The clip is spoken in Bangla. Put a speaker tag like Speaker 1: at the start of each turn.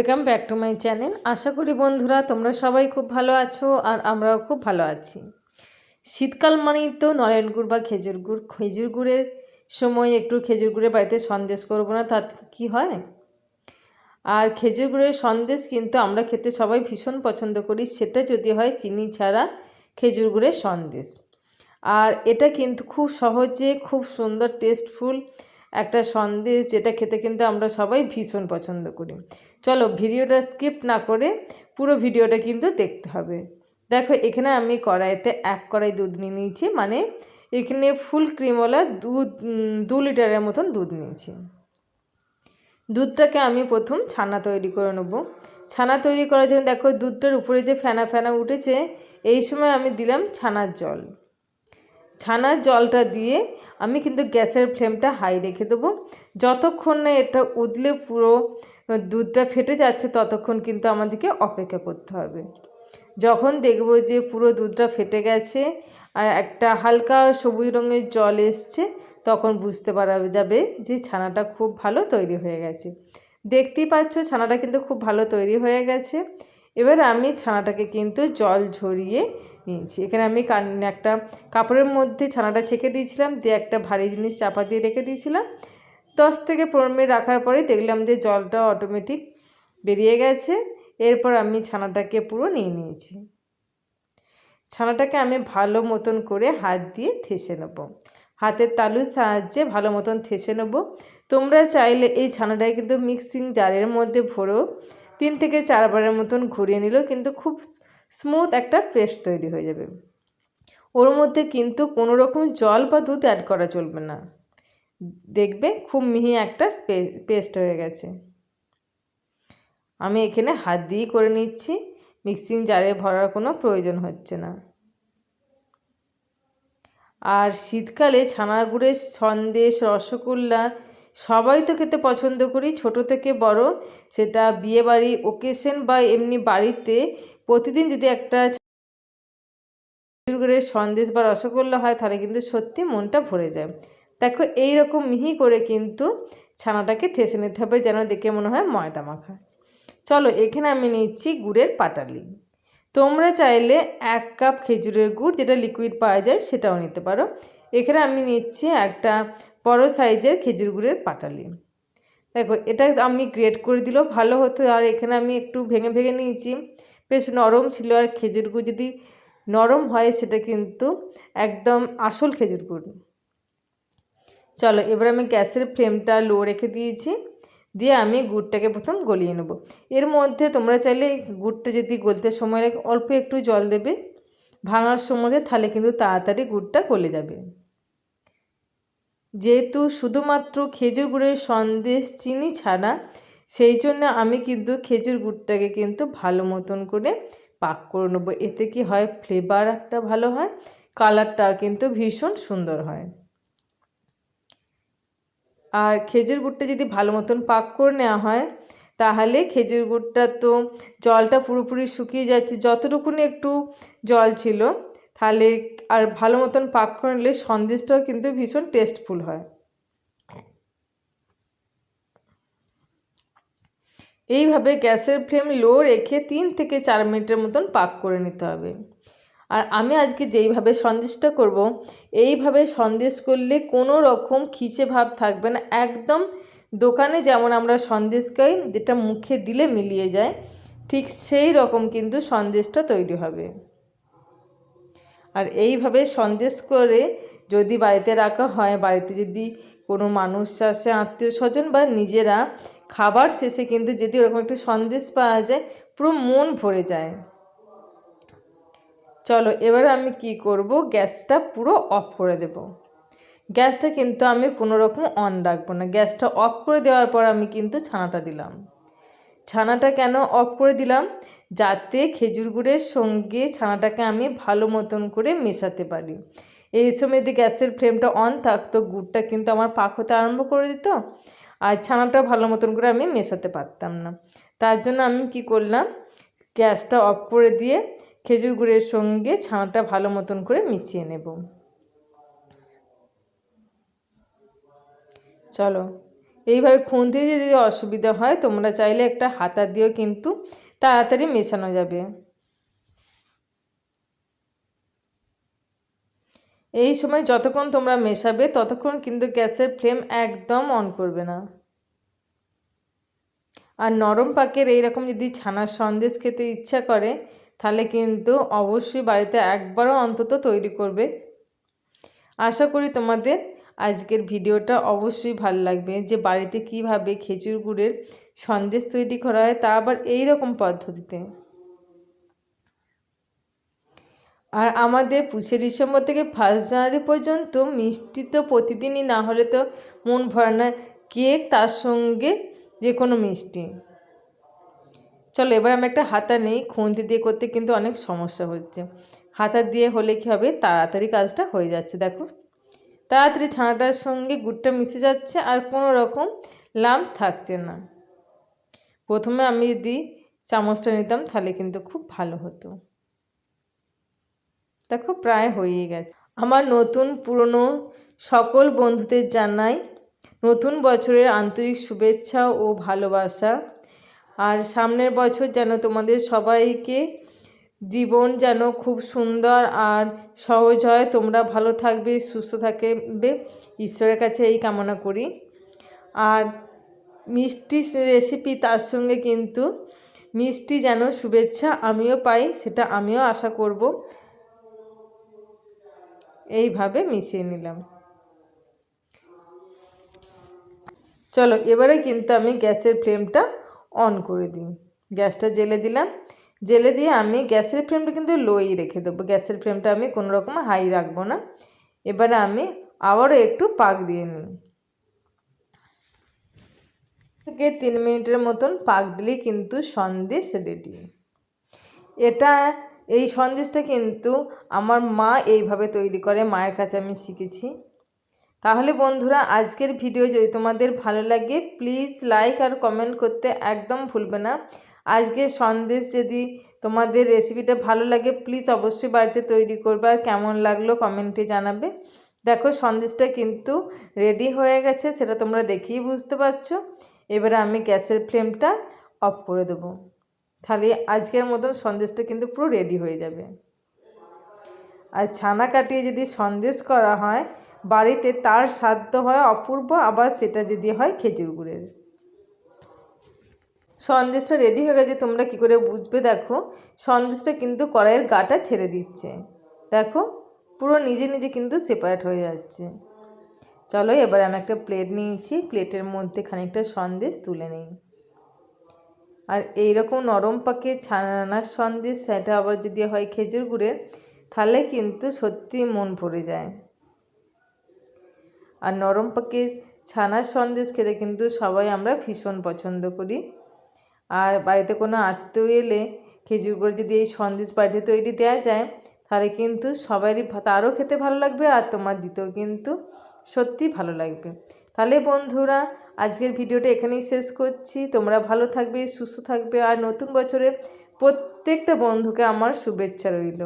Speaker 1: Welcome back to my channel. আশা করি বন্ধুরা তোমরা সবাই খুব ভালো আছো আর আমরাও খুব ভালো আছি। শীতকাল মানেই তো নলেন গুড় বা খেজুর গুড়। খেজুর গুড়ের সময় একটু খেজুর গুড়ের বাড়িতে সন্দেশ করবো না, তা কি হয়? আর খেজুর গুড়ের সন্দেশ কিন্তু আমরা খেতে সবাই ভীষণ পছন্দ করি, সেটা যদি হয় চিনি ছাড়া খেজুর গুড়ের সন্দেশ। আর এটা কিন্তু খুব সহজে খুব সুন্দর টেস্টফুল একটা সন্দেশ, যেটা খেতে কিন্তু আমরা সবাই ভীষণ পছন্দ করি। চলো ভিডিওটা স্কিপ না করে পুরো ভিডিওটা কিন্তু দেখতে হবে। দেখো এখানে আমি কড়াইতে 1 কড়াই দুধ নিয়ে নিয়েছি, মানে এখানে ফুল ক্রিমওয়ালা দুধ 2 লিটারের মতন দুধ নিয়েছি। দুধটাকে আমি প্রথম ছানা তৈরি করে নেব। ছানা তৈরি করার জন্য দেখো দুধটার উপরে যে ফেনা ফেনা উঠেছে, এই সময় আমি দিলাম ছানার জল। ছানার জলটা দিয়ে আমি কিন্তু গ্যাসের ফ্লেমটা হাই রেখে দেবো। যতক্ষণ না এটা উতলে পুরো দুধটা ফেটে যাচ্ছে ততক্ষণ কিন্তু আমাদেরকে অপেক্ষা করতে হবে। যখন দেখব যে পুরো দুধটা ফেটে গেছে আর একটা হালকা সবুজ রঙের জল এসছে, তখন বুঝতে পারা যাবে যে ছানাটা খুব ভালো তৈরি হয়ে গেছে। দেখতেই পাচ্ছ ছানাটা কিন্তু খুব ভালো তৈরি হয়ে গেছে। এবার আমি ছানাটাকে কিন্তু জল ঝরিয়ে নিয়েছি। এখানে আমি একটা কাপড়ের মধ্যে ছানাটা ছেঁকে দিয়েছিলাম, দিয়ে একটা ভারী জিনিস চাপা দিয়ে রেখে দিয়েছিলাম। 10 থেকে 15 মিনিট রাখার পরে দেখলাম যে জলটা অটোমেটিক বেরিয়ে গেছে। এরপর আমি ছানাটাকে পুরো নিয়ে নিয়েছি। ছানাটাকে আমি ভালো মতন করে হাত দিয়ে থেসে নেব, হাতের তালুর সাহায্যে ভালো মতন থেসে নেব। তোমরা চাইলে এই ছানাটাকে কিন্তু মিক্সিং জারের মধ্যে ভরেও 3 থেকে 4 বারের মতন ঘুরিয়ে নিলেও কিন্তু খুব স্মুথ একটা পেস্ট তৈরি হয়ে যাবে। ওর মধ্যে কিন্তু কোনো রকম জল বা দুধ অ্যাড করা চলবে না। দেখবে খুব মিহি একটা পেস্ট হয়ে গেছে। আমি এখানে হাত দিয়েই করে নিচ্ছি, মিক্সিং জারে ভরার কোনো প্রয়োজন হচ্ছে না। আর শীতকালে ছানার গুড়ের সন্দেশ, রসগোল্লা সবাই তো খেতে পছন্দ করি, ছোট থেকে বড়। সেটা বিয়েবাড়ি ওকেশন বা এমনি বাড়িতে প্রতিদিন যদি একটা খেজুর গুড়ের সন্দেশ বা রসগোল্লা হয় তাহলে কিন্তু সত্যি মনটা ভরে যায়। দেখো এই রকম মিহি করে কিন্তু ছানাটাকে থেসে নিতে হবে, যেন দেখে মনে হয় ময়দা মাখা। চলো এখানে আমি নিচ্ছি গুড়ের পাটালি। তোমরা চাইলে 1 কাপ খেজুরের গুড়, যেটা লিকুইড পাওয়া যায়, সেটাও নিতে পারো। এখানে আমি নিচ্ছি একটা বড় সাইজের খেজুর গুড়ের পাটালি। দেখো এটা আমি গ্রেট করে দিলেও ভালো হতো, আর এখানে আমি একটু ভেঙে ভেঙে নিয়েছি, বেশ নরম ছিল। আর খেজুর গুড় যদি নরম হয় সেটা কিন্তু একদম আসল খেজুর গুড়। চলো এবার আমি গ্যাসের ফ্লেমটা লো রেখে দিয়েছি, দিয়ে আমি গুড়টাকে প্রথম গলিয়ে নেব। এর মধ্যে তোমরা চাইলে গুড়টা যদি গলতে সময় লাগে অল্প একটু জল দেবে ভাঙার সময়, তাহলে কিন্তু তাড়াতাড়ি গুড়টা গলে যাবে। যেহেতু শুধুমাত্র খেজুর গুড়ের সন্দেশ চিনি ছাড়া, সেই জন্য আমি কিন্তু খেজুর গুড়টাকে কিন্তু ভালো মতন করে পাক করে নেবো। এতে কি হয়, ফ্লেভার একটা ভালো হয়, কালারটা কিন্তু ভীষণ সুন্দর হয়। আর খেজুর গুড়টা যদি ভালো মতন পাক করে নেওয়া হয়, তাহলে খেজুর গুড়টা তো জলটা পুরোপুরি শুকিয়ে যাচ্ছে, যতটুকুনি একটু জল ছিল, তাহলে আর ভালো মতন পাক করে নিলে সন্দেশটাও কিন্তু ভীষণ টেস্টফুল হয়। এইভাবে গ্যাসের ফ্লেম লো রেখে 3 থেকে 4 মিনিটের মতন পাক করে নিতে হবে। আর আমি আজকে যেইভাবে সন্দেশটা করব, এইভাবে সন্দেশ করলে কোনো রকম খিচে ভাব থাকবে না। একদম দোকানে যেমন আমরা সন্দেশ খাই, যেটা মুখে দিলে মিলিয়ে যায়, ঠিক সেই রকম কিন্তু সন্দেশটা তৈরি হবে। আর এইভাবে সন্দেশ করে যদি বাড়িতে রাখা হয়, বাড়িতে যদি কোনো মানুষ আসে, আত্মীয় স্বজন বা নিজেরা, খাবার শেষে কিন্তু যদি ওরকম একটা সন্দেশ পাওয়া যায়, পুরো মন ভরে যায়। চলো এবার আমি কি করব, গ্যাসটা পুরো অফ করে দেব। গ্যাসটা কিন্তু আমি কোনো রকম অন রাখবো না। গ্যাসটা অফ করে দেওয়ার পর আমি কিন্তু ছানাটা দিলাম। ছানাটা কেন অফ করে দিলাম, যাতে খেজুর গুড়ের সঙ্গে ছানাটাকে আমি ভালো মতন করে মেশাতে পারি। এই সময় যদি গ্যাসের ফ্লেমটা অন থাকতো, গুড়টা কিন্তু আমার পাক হতে আরম্ভ করে দিত, আর ছানাটা ভালো মতন করে আমি মেশাতে পারতাম না। তার জন্য আমি কি করলাম, গ্যাসটা অফ করে দিয়ে খেজুর গুড়ের সঙ্গে ছানাটা ভালো মতন করে মিশিয়ে নেব। চলো এইভাবে খুন্তি দিয়ে যদি অসুবিধা হয় তোমরা চাইলে একটা হাতা দিয়েও কিন্তু তাড়াতাড়ি মেশানো যাবে। এই সময় যতক্ষণ তোমরা মেশাবে ততক্ষণ কিন্তু গ্যাসের ফ্লেম একদম অন করবে না। আর নরম পাকের এইরকম যদি ছানার সন্দেশ খেতে ইচ্ছা করে তাহলে কিন্তু অবশ্যই বাড়িতে একবারও অন্তত তৈরি করবে। আশা করি তোমাদের আজকের ভিডিওটা অবশ্যই ভালো লাগবে, যে বাড়িতে কিভাবে খেজুর গুড়ের সন্দেশ তৈরি করা হয়, তা আবার এই রকম পদ্ধতিতে। আর আমাদের 25শে ডিসেম্বর থেকে 1 জানুয়ারি পর্যন্ত মিষ্টি তো প্রতিদিনই, না হলে তো মন ভরে না। কেক, তার সঙ্গে যে কোনো মিষ্টি। চলো এবার আমি একটা হাতা নেই, খুন্তি দিয়ে করতে কিন্তু অনেক সমস্যা হচ্ছে। হাতা দিয়ে হলে কী হবে, তাড়াতাড়ি কাজটা হয়ে যাচ্ছে। দেখো তাড়াতাড়ি ছানাটার সঙ্গে গুড়টা মিশে যাচ্ছে আর কোনো রকম লাম্প থাকছে না। প্রথমে আমি যদি চামচটা নিতাম তাহলে কিন্তু খুব ভালো হতো। দেখো প্রায় হয়েই গেছে। আমার নতুন পুরনো সকল বন্ধুদের জানাই নতুন বছরের আন্তরিক শুভেচ্ছা ও ভালোবাসা। আর সামনের বছর যেন তোমাদের সবাইকে জীবন যেন খুব সুন্দর আর সহজ হয়, তোমরা ভালো থাকবে, সুস্থ থাকবে, ঈশ্বরের কাছে এই কামনা করি। আর মিষ্টি রেসিপি, তার সঙ্গে কিন্তু মিষ্টি যেন শুভেচ্ছা আমিও পাই, সেটা আমিও আশা করব। এইভাবে মিশিয়ে নিলাম। চলো এবারে কিন্তু আমি গ্যাসের ফ্লেমটা অন করে দিই। গ্যাসটা জেলে দিলাম, জেলে দিয়ে আমি গ্যাসের ফ্লেমটা কিন্তু লোই রেখে দেবো। গ্যাসের ফ্লেমটা আমি কোনো রকম হাই রাখবো না। এবারে আমি আবারও একটু পাক দিয়ে নিই। থেকে 3 মিনিটের মতন পাক দিলেই কিন্তু সন্দেশ রেডি। এই সন্দেশটা কিন্তু আমার মা এইভাবে তৈরি করে, মায়ের কাছে আমি শিখেছি। তাহলে বন্ধুরা আজকের ভিডিও যদি তোমাদের ভালো লাগে প্লিজ লাইক আর কমেন্ট করতে একদম ভুলবে না। আজকের সন্দেশ যদি তোমাদের রেসিপিটা ভালো লাগে প্লিজ অবশ্যই বাড়িতে তৈরি করবে, আর কেমন লাগলো কমেন্টে জানাবে। দেখো সন্দেশটা কিন্তু রেডি হয়ে গেছে, সেটা তোমরা দেখেই বুঝতে পারছো। এবারে আমি গ্যাসের ফ্লেমটা অফ করে দেবো, তাহলে আজকের মতন সন্দেশটা কিন্তু পুরো রেডি হয়ে যাবে। আর ছানা কাটিয়ে যদি সন্দেশ করা হয় বাড়িতে, তার স্বাদ তো হয় অপূর্ব, আবার সেটা যদি হয় খেজুর গুড়ের। সন্দেশটা রেডি হয়ে গেছে, তোমরা কি করে বুঝবে? দেখো সন্দেশটা কিন্তু কড়াইয়ের গাটা ছেড়ে দিচ্ছে, দেখো পুরো নিজে নিজে কিন্তু সেপারেট হয়ে যাচ্ছে। চলো এবার আমি একটা প্লেট নিয়েছি, প্লেটের মধ্যে খানিকটা সন্দেশ তুলে নিই। আর এইরকম নরম পাকে ছানার সন্দেশ, সেটা আবার যদি হয় খেজুর গুড়ের, তাহলে কিন্তু সত্যি মন ভরে যায়। আর নরম পাকে ছানার সন্দেশ খেতে কিন্তু সবাই আমরা ভীষণ পছন্দ করি। আর বাড়িতে কোনো আত্মীয় এলে খেজুর গুড় যদি এই সন্দেশ বাড়িতে তৈরি দেওয়া যায় তাহলে কিন্তু সবারই তারও খেতে ভালো লাগবে, আর তোমার দিতেও কিন্তু সত্যি ভালো লাগবে। তাহলে বন্ধুরা আজকের ভিডিওটা এখানেই শেষ করছি। তোমরা ভালো থাকবে, সুস্থ থাকবে, আর নতুন বছরে প্রত্যেকটা বন্ধুকে আমার শুভেচ্ছা রইল।